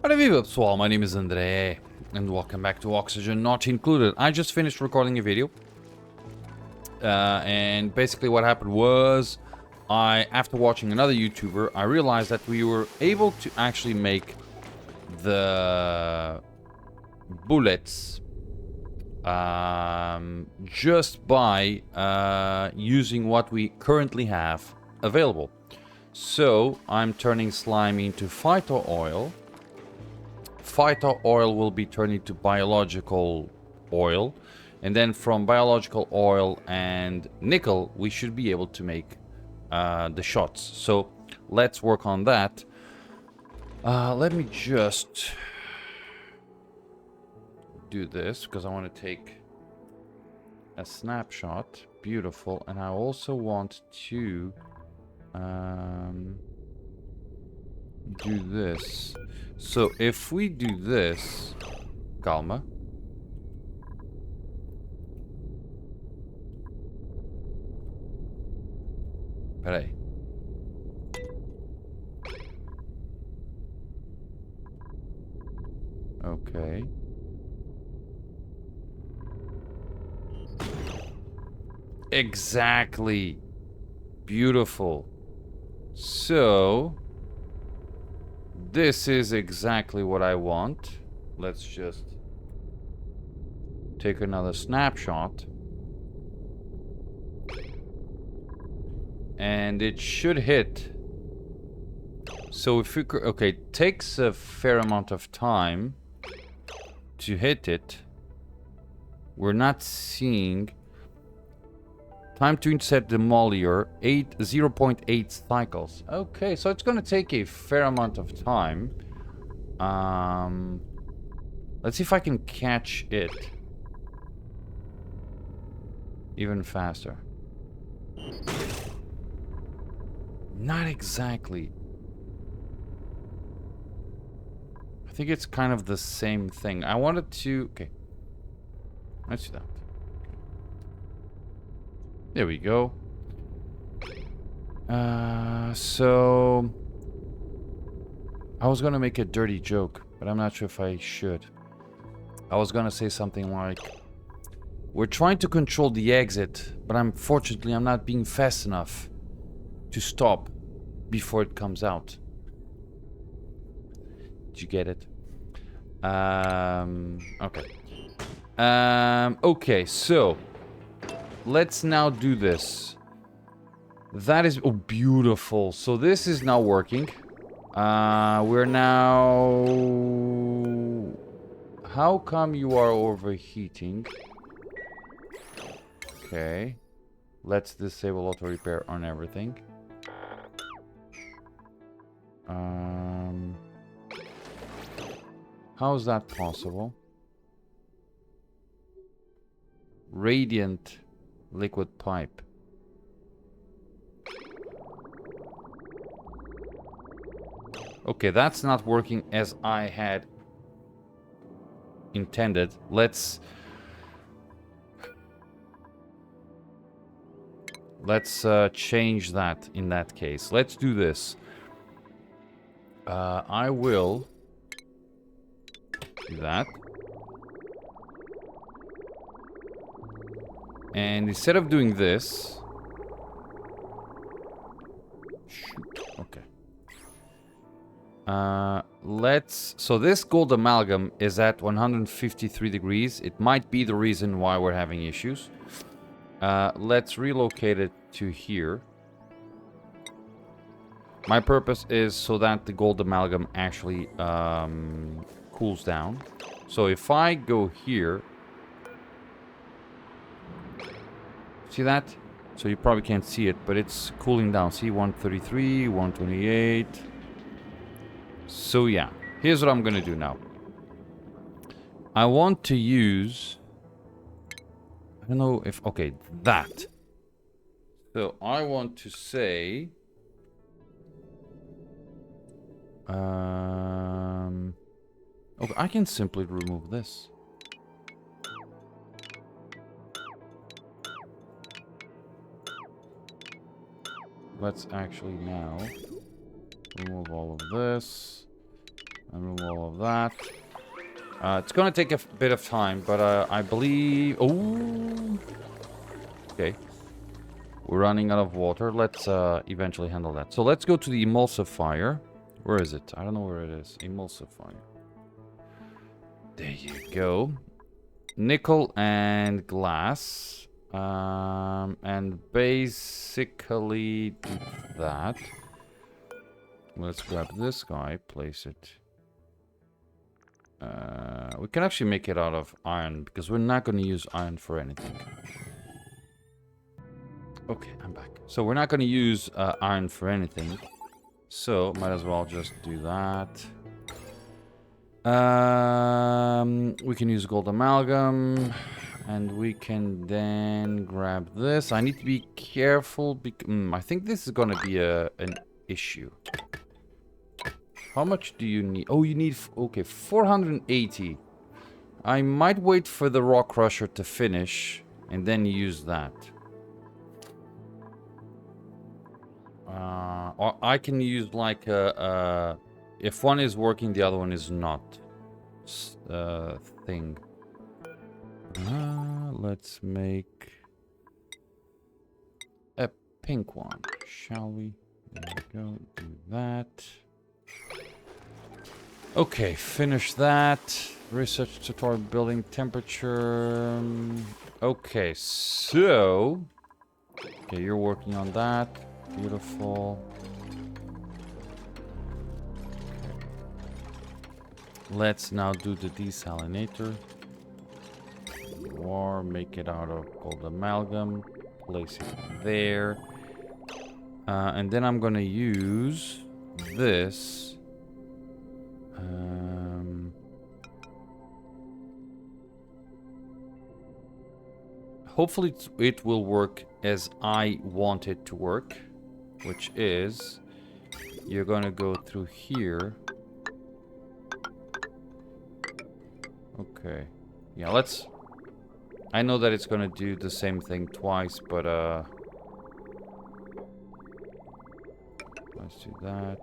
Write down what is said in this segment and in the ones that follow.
Hello viva pessoal, my name is Andre and welcome back to Oxygen Not Included. I just finished recording a video and basically what happened was after watching another YouTuber, I realized that we were able to actually make the bullets just by using what we currently have available. So I'm turning slime into Phyto Oil. Phyto oil will be turned into biological oil, and then from biological oil and nickel we should be able to make the shots. So let's work on that. Let me just do this because I want to take a snapshot. Beautiful. And I also want to do this. So if we do this, calma. Peraí. Okay. Exactly. Beautiful. So this is exactly what I want. Let's just take another snapshot. And it should hit. So if we could, okay, it takes a fair amount of time to hit it. We're not seeing time to intercept the Mollier 0.8 cycles. Okay, so it's gonna take a fair amount of time. Let's see if I can catch it even faster. Not exactly. I think it's kind of the same thing. I wanted to... Okay. Let's do that. There we go. So... I was gonna make a dirty joke, but I'm not sure if I should. I was gonna say something like... We're trying to control the exit, but unfortunately I'm not being fast enough to stop before it comes out. Did you get it? Okay. Okay, so let's now do this. That is beautiful. So this is now working. We're now... How come you are overheating? Okay. Let's disable auto repair on everything. How is that possible? Radiant liquid pipe. Okay, that's not working as I had intended. Let's change that in that case. Let's do this. I will do that. And instead of doing this... Shoot. Okay. So this gold amalgam is at 153 degrees. It might be the reason why we're having issues. Let's relocate it to here. My purpose is so that the gold amalgam actually cools down. So if I go here... See that? So you probably can't see it, but it's cooling down. See, 133, 128. So yeah, here's what I'm gonna do now. I want to use... I don't know if... Okay, that. So I want to say... Okay, I can simply remove this. Let's actually now remove all of this. And remove all of that. It's gonna take a bit of time, but I believe... Oh! Okay. We're running out of water. Let's eventually handle that. So let's go to the emulsifier. Where is it? I don't know where it is. Emulsifier. There you go. Nickel and glass. And basically do that. Let's grab this guy, place it. We can actually make it out of iron, because we're not going to use iron for anything. Okay, I'm back. So we're not going to use iron for anything. So, might as well just do that. We can use gold amalgam. And we can then grab this. I need to be careful. I think this is going to be an issue. How much do you need? Oh, you need... Okay, 480. I might wait for the rock crusher to finish and then use that. Or I can use like a... If one is working, the other one is not. Thing. Let's make a pink one, shall we? There we go. Do that. Okay, finish that. Research tutorial building temperature. Okay, so... Okay, you're working on that. Beautiful. Let's now do the desalinator. Or make it out of gold amalgam. Place it there. And then I'm gonna use this. Hopefully it will work as I want it to work, which is you're gonna go through here. Okay. Yeah, let's... I know that it's gonna do the same thing twice, but let's do that.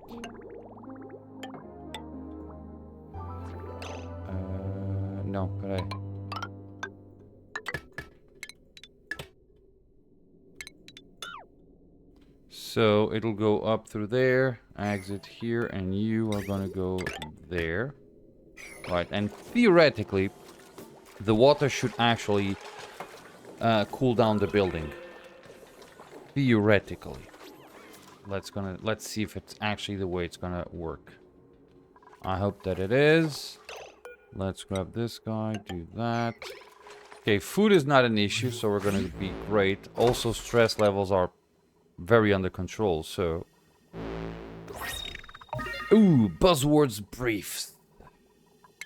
No, but I... So it'll go up through there, exit here, and you are gonna go there. Right, and theoretically, the water should actually cool down the building. Theoretically. Let's see if it's actually the way it's gonna work. I hope that it is. Let's grab this guy, do that. Okay, food is not an issue, so we're gonna be great. Also, stress levels are very under control, so... Ooh, buzzwords briefs.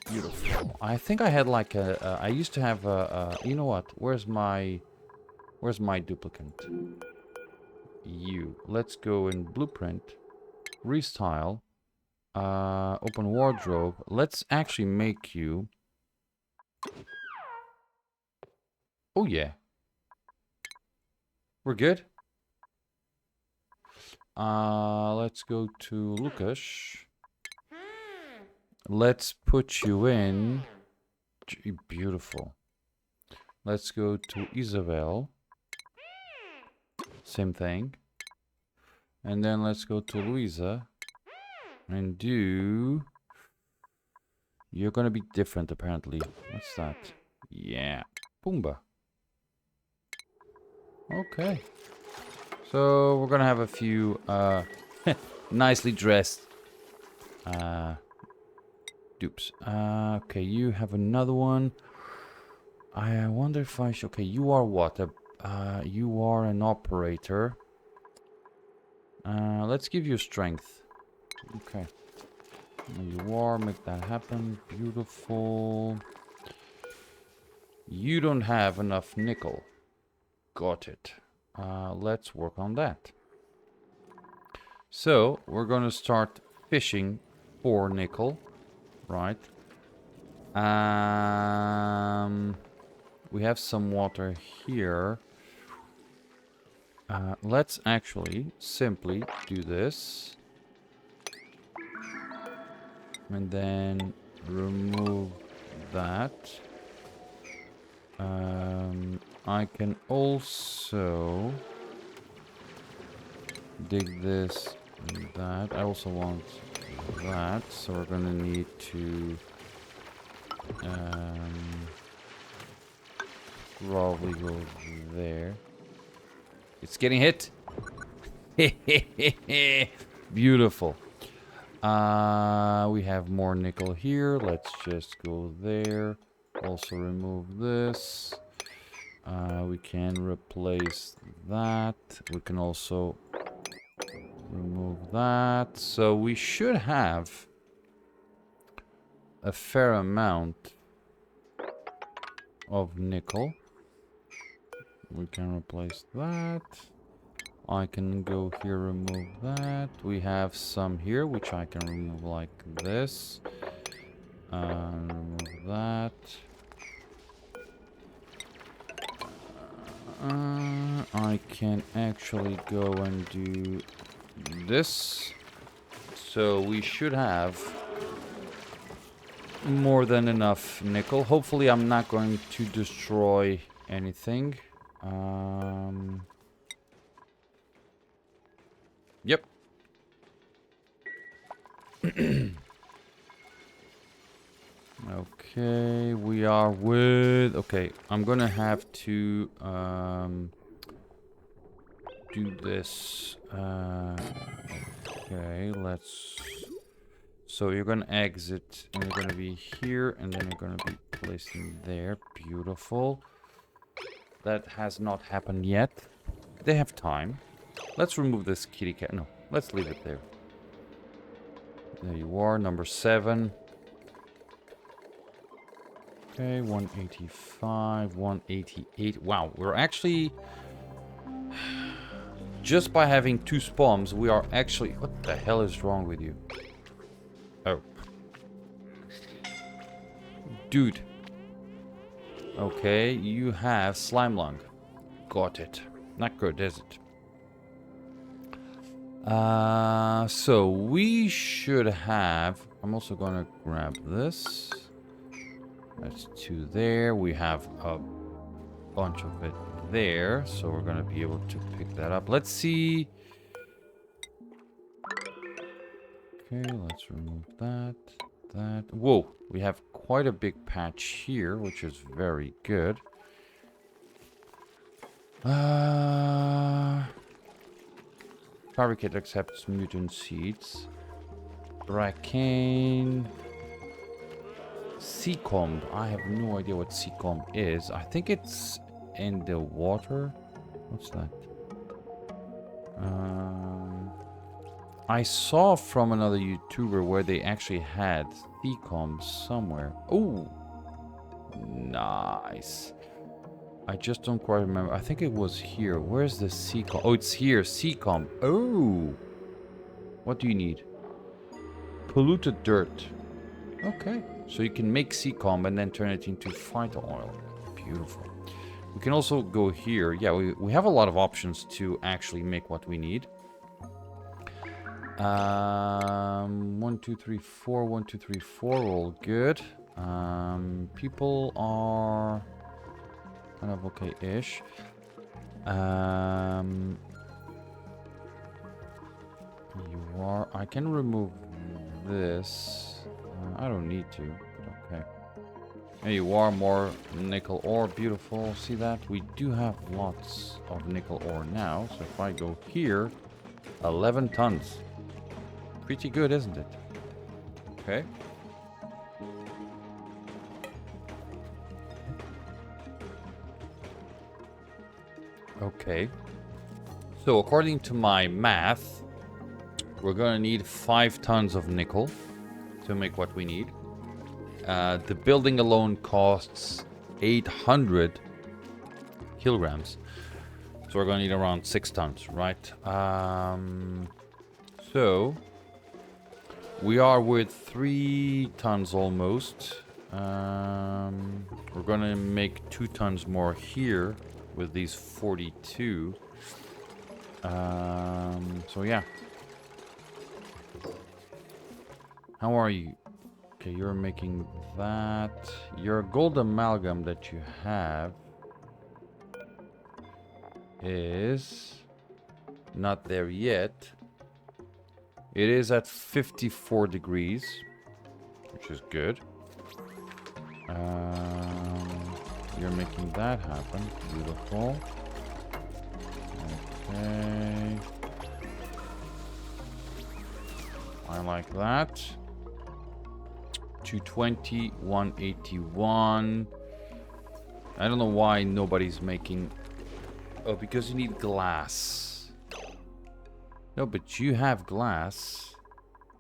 Beautiful. I think I had like a... I used to have a... You know what? Where's my duplicate? You. Let's go in blueprint. Restyle. Open wardrobe. Let's actually make you... Oh yeah. We're good. Let's go to Lucas. Let's put you in. Beautiful. Let's go to Isabel. Same thing. And then let's go to Louisa. And do... You're gonna be different apparently. What's that? Yeah. Pumbaa. Okay. So we're gonna have a few nicely dressed dupes. Okay, you have another one. I wonder if I should... Okay, you are what? You are an operator. Let's give you strength. Okay. There you are. Make that happen. Beautiful. You don't have enough nickel. Got it. Let's work on that. So, we're going to start fishing for nickel. Right. We have some water here. Let's actually simply do this. And then remove that. I can also dig this and that. I also want that, so we're gonna need to probably go there. It's getting hit. Beautiful. We have more nickel here. Let's just go there. Also remove this. We can replace that. We can also remove that. So we should have a fair amount of nickel. We can replace that. I can go here, remove that. We have some here, which I can remove like this. Remove that. I can actually go and do this. So we should have more than enough nickel. Hopefully I'm not going to destroy anything. Yep. Okay, we are with... Okay, I'm gonna have to do this. Okay, let's... So you're gonna exit, and you're gonna be here, and then you're gonna be placed in there. Beautiful. That has not happened yet. They have time. Let's remove this kitty cat. No, let's leave it there. There you are, number 7. Okay, 185, 188. Wow, we're actually... Just by having 2 spawns, we are actually... What the hell is wrong with you? Oh. Dude. Okay, you have slime lung. Got it. Not good, is it? So we should have... I'm also gonna grab this. That's 2 there. We have a bunch of it there, so we're gonna be able to pick that up. Let's see. Okay, let's remove that. Whoa, we have quite a big patch here, which is very good. Fabricate accepts mutant seeds. Bracane. Seacomb. I have no idea what seacomb is. I think it's in the water. What's that? I saw from another YouTuber where they actually had seacomb somewhere. Oh, nice. I just don't quite remember. I think it was here. Where's the seacomb? Oh, it's here. Seacomb. Oh. What do you need? Polluted dirt. Okay. So you can make seacomb and then turn it into Phyto Oil. Beautiful. We can also go here. Yeah, we have a lot of options to actually make what we need. 1, 2, 3, 4. 1, 2, 3, 4. All good. People are kind of okay-ish. You are... I can remove this. I don't need to, but okay. There you are, more nickel ore. Beautiful. See that? We do have lots of nickel ore now. So if I go here, 11 tons. Pretty good, isn't it? Okay. Okay. So according to my math, we're gonna need 5 tons of nickel to make what we need. The building alone costs 800 kilograms. So we're gonna need around 6 tons, right? So we are with 3 tons almost. We're gonna make 2 tons more here with these 42. So yeah. How are you? Okay, you're making that. Your gold amalgam that you have is not there yet. It is at 54 degrees, which is good. You're making that happen. Beautiful. Okay. I like that. 220, 181. I don't know why nobody's making... Oh, because you need glass. No, but you have glass.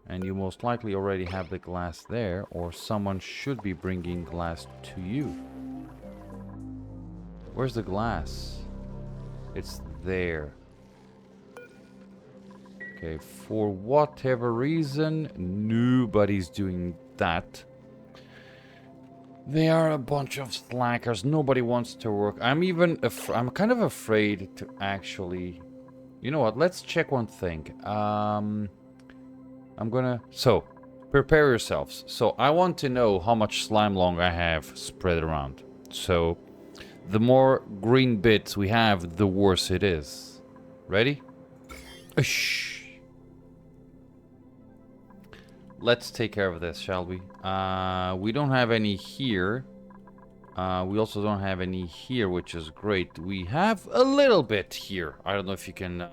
And you most likely already have the glass there. Or someone should be bringing glass to you. Where's the glass? It's there. Okay, for whatever reason, nobody's doing that. They are a bunch of slackers. Nobody wants to work. I'm kind of afraid to actually... You know what? Let's check one thing. I'm gonna... So, prepare yourselves. So, I want to know how much slime lung I have spread around. So, the more green bits we have, the worse it is. Ready? Shh. Let's take care of this, shall we? We don't have any here. We also don't have any here, which is great. We have a little bit here. I don't know if you can...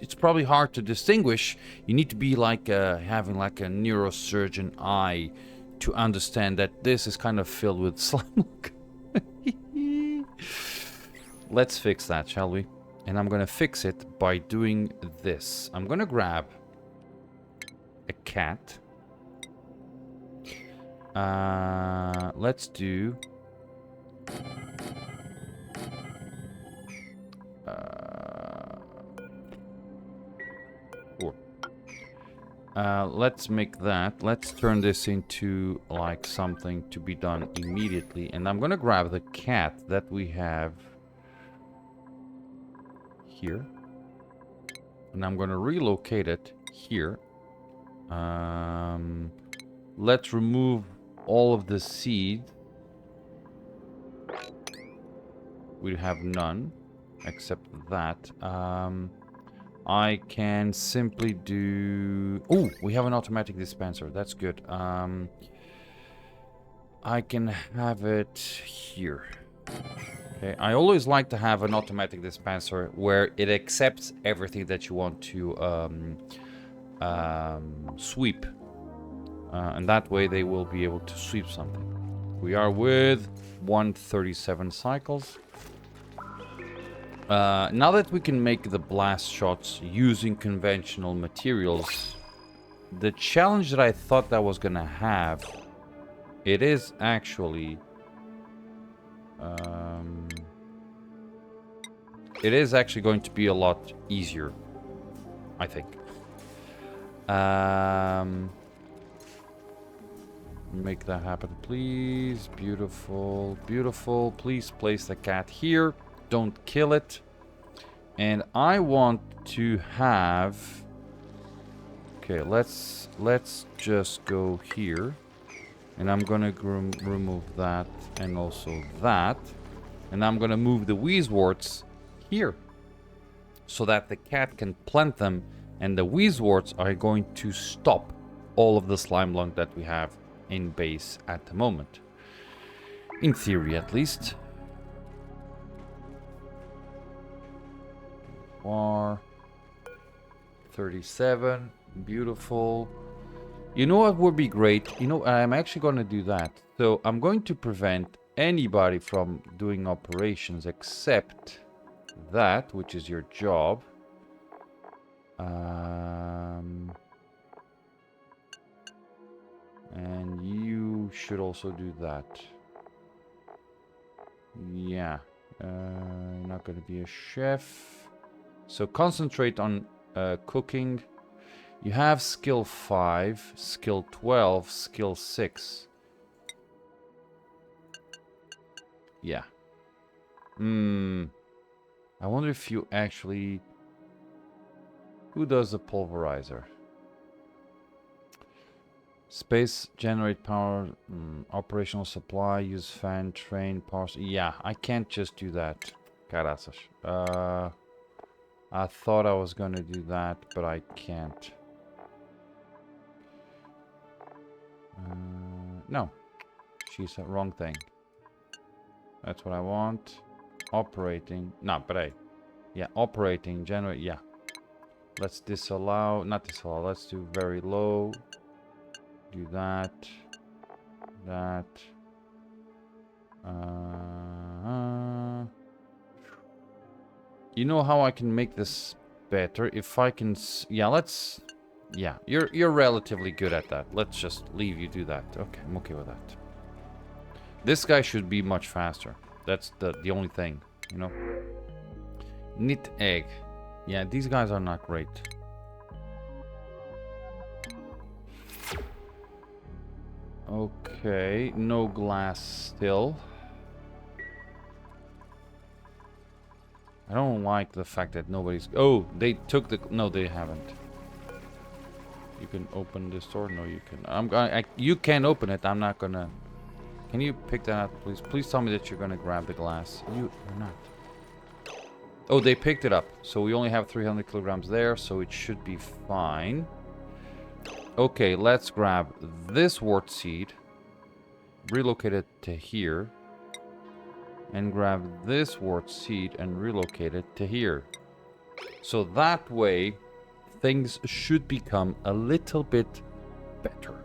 it's probably hard to distinguish. You need to be like having like a neurosurgeon eye to understand that this is kind of filled with slime. Let's fix that, shall we? And I'm gonna fix it by doing this. I'm gonna grab a cat. Let's do... let's make that. Let's turn this into like something to be done immediately. And I'm gonna grab the cat that we have here. And I'm gonna relocate it here. Let's remove all of the seed. We have none except that. I can simply do... Oh, we have an automatic dispenser. That's good. I can have it here. Okay. I always like to have an automatic dispenser where it accepts everything that you want to sweep. And that way they will be able to sweep something. We are with 137 cycles. Now that we can make the blast shots using conventional materials, the challenge that I thought that was gonna have, it is actually... it is actually going to be a lot easier, I think. Make that happen, please. Beautiful, beautiful. Please place the cat here. Don't kill it. And I want to have... Okay, let's just go here. And I'm gonna remove that and also that. And I'm gonna move the Weezeworts here. So that the cat can plant them. And the Weezeworts are going to stop all of the slime lung that we have in base at the moment. In theory, at least. Are 37. Beautiful. You know what would be great? You know, I'm actually going to do that. So I'm going to prevent anybody from doing operations except that, which is your job. And you should also do that. Yeah. Not going to be a chef. So concentrate on cooking. You have skill 5, skill 12, skill 6. Yeah. I wonder if you actually... Who does the pulverizer? Space generate power, operational supply, use fan, train, power. Yeah, I can't just do that. Caraças. I thought I was gonna do that, but I can't. No, she said wrong thing. That's what I want. Operating. No, but hey. Yeah, operating, generate. Yeah. Let's disallow. Not disallow. Let's do very low. Do that. That. You know how I can make this better? If I can... yeah, let's... yeah, you're relatively good at that. Let's just leave you do that. Okay, I'm okay with that. This guy should be much faster. That's the only thing, you know? Knit egg. Yeah, these guys are not great. Okay, no glass still. I don't like the fact that nobody's... oh, they took the... no, they haven't. You can open this door? No, you can. You can open it. I'm not gonna... can you pick that up, please? Please tell me that you're gonna grab the glass. You're not. Oh, they picked it up. So we only have 300 kilograms there, so it should be fine. Okay, let's grab this wart seed. Relocate it to here. And grab this wart seed and relocate it to here. So that way, things should become a little bit better.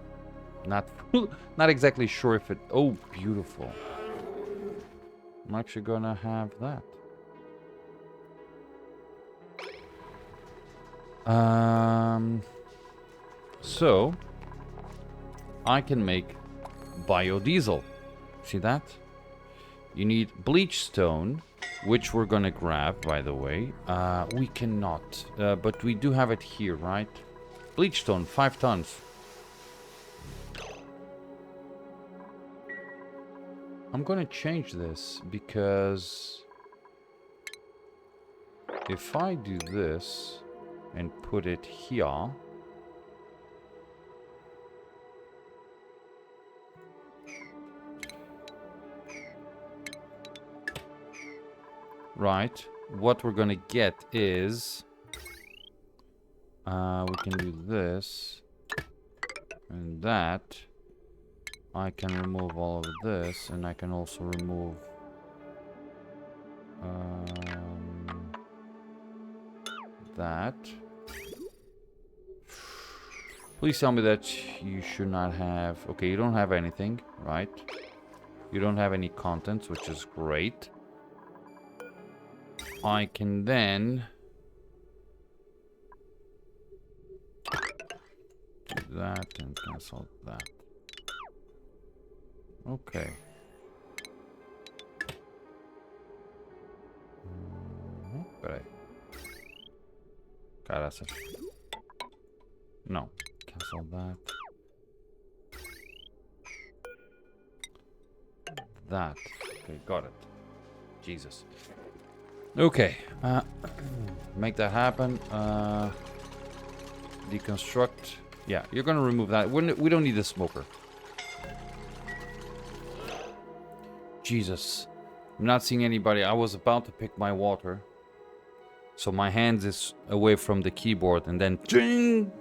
Not exactly sure if it... oh, beautiful. I'm actually gonna have that. So I can make biodiesel. See that? You need bleach stone, which we're gonna grab, by the way. We cannot, but we do have it here, right? Bleach stone, 5 tons. I'm gonna change this because if I do this and put it here, right, what we're gonna get is we can do this and that. I can remove all of this, and I can also remove that. Please tell me that you should not have... okay, you don't have anything, right? You don't have any contents, which is great. I can then do that and cancel that. Okay. Peraí. Caraças. No. Cancel that. That. Okay, got it. Jesus. Okay. Make that happen. Deconstruct. Yeah, you're gonna remove that. We don't need the smoker. Jesus. I'm not seeing anybody. I was about to pick my water. So my hands is away from the keyboard and then... ding!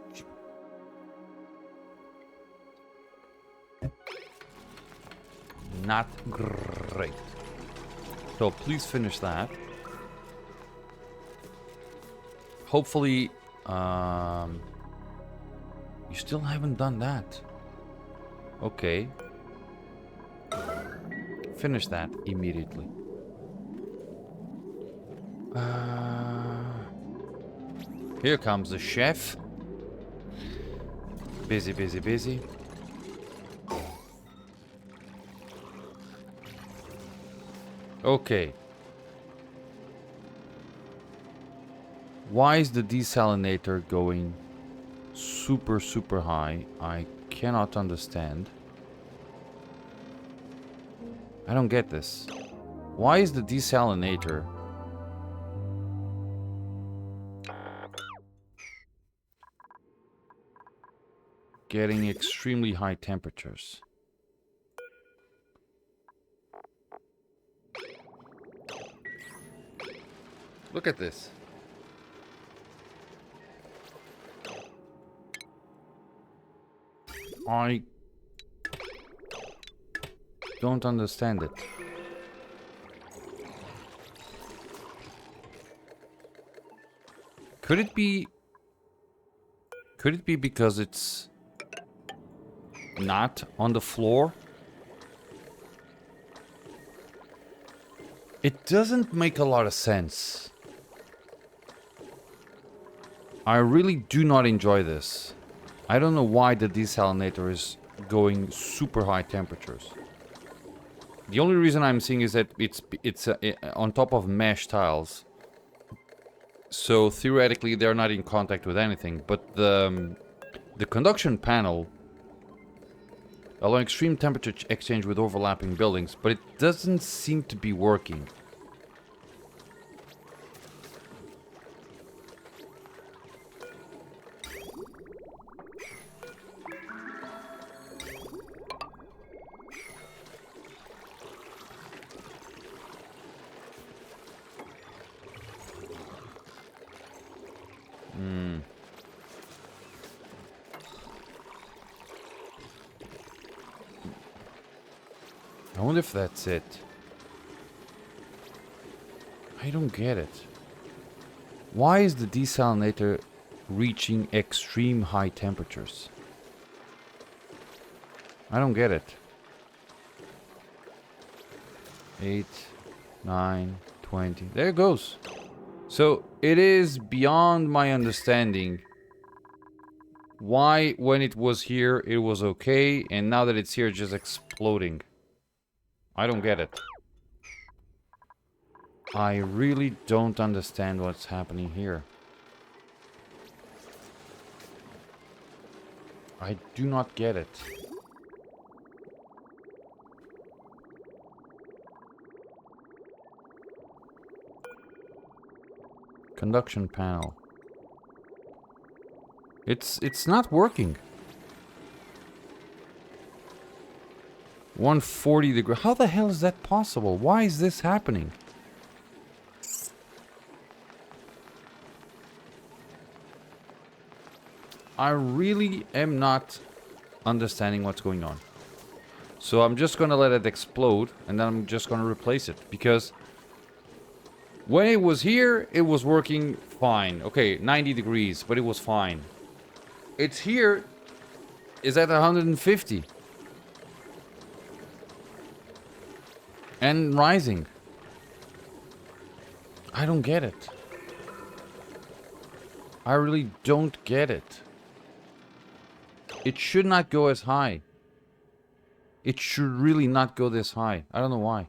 Not great. So please finish that. Hopefully... you still haven't done that. Okay. Finish that immediately. Here comes the chef. Busy, busy, busy. Okay. Why is the desalinator going super, super high? I cannot understand. I don't get this. Why is the desalinator... getting extremely high temperatures. Look at this. I don't understand it. Could it be because it's not on the floor? It doesn't make a lot of sense. I really do not enjoy this. I don't know why the desalinator is going super high temperatures. The only reason I'm seeing is that it's on top of mesh tiles. So theoretically they're not in contact with anything, but the conduction panel allows extreme temperature exchange with overlapping buildings, but it doesn't seem to be working. I wonder if that's it. I don't get it. Why is the desalinator reaching extreme high temperatures? I don't get it. 8, 9, 20. There it goes. So it is beyond my understanding why when it was here it was okay, and now that it's here it's just exploding. I don't get it. I really don't understand what's happening here. I do not get it. Conduction panel. It's not working. 140 degrees. How the hell is that possible? Why is this happening? I really am not understanding what's going on. So I'm just gonna let it explode and then I'm just gonna replace it, because when it was here it was working fine. Okay, 90 degrees, but it was fine. It's here is at 150 and rising. I don't get it. I really don't get it. It should not go as high. It should really not go this high. I don't know why.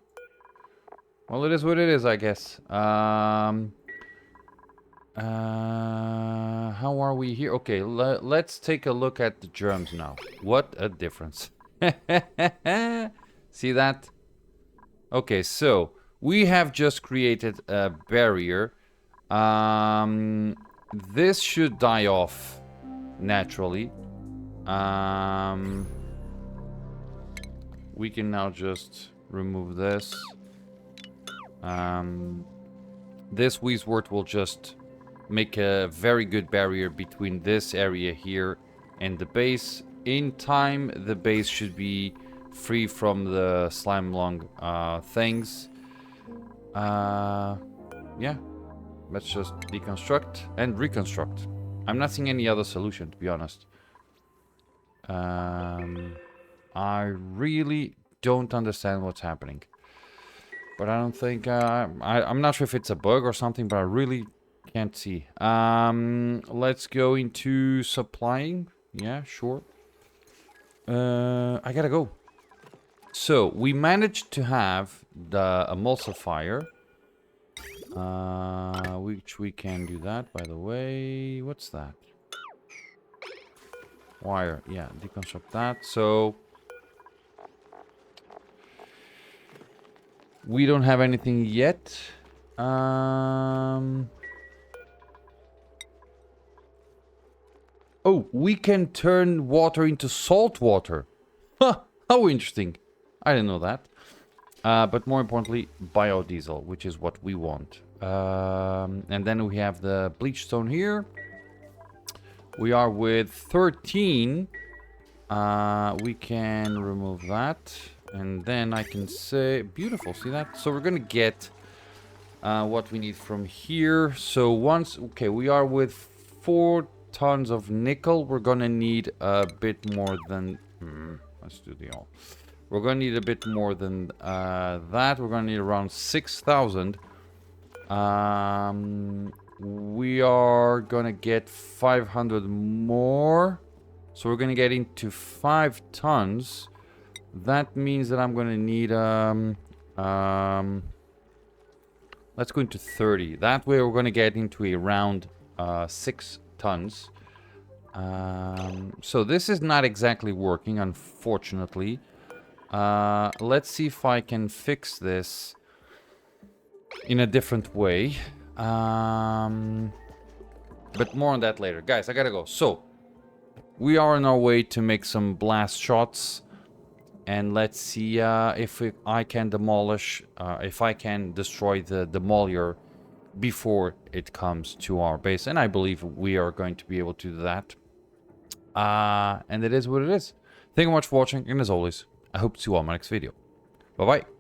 Well, it is what it is, I guess. How are we here? Okay, let's take a look at the germs now. What a difference. See that? Okay, so we have just created a barrier. This should die off naturally. We can now just remove this. This Weezwort will just make a very good barrier between this area here and the base. In time, the base should be free from the slime lung things. Yeah, let's just deconstruct and reconstruct. I'm not seeing any other solution, to be honest. I really don't understand what's happening. But I don't think... I'm not sure if it's a bug or something, but I really can't see. Let's go into supplying. Yeah, sure. I gotta go. So, we managed to have the emulsifier. Which we can do that, by the way. What's that? Wire. Yeah, deconstruct that. So... we don't have anything yet. Oh, we can turn water into salt water. Huh, how interesting. I didn't know that. But more importantly, biodiesel, which is what we want. And then we have the bleach stone here. We are with 13. We can remove that. And then I can say, beautiful, see that? So we're going to get what we need from here. So once, okay, we are with 4 tons of nickel. We're going to need a bit more than, let's do the all. We're going to need a bit more than that. We're going to need around 6,000. We are going to get 500 more. So we're going to get into 5 tons. That means that I'm going to need... let's go into 30. That way we're going to get into around 6 tons. So this is not exactly working, unfortunately. Let's see if I can fix this in a different way. But more on that later. Guys, I gotta go. So, we are on our way to make some blast shots. And let's see if I can demolish, if I can destroy the demolier before it comes to our base. And I believe we are going to be able to do that. And it is what it is. Thank you much for watching, and as always, I hope to see you all in my next video. Bye-bye.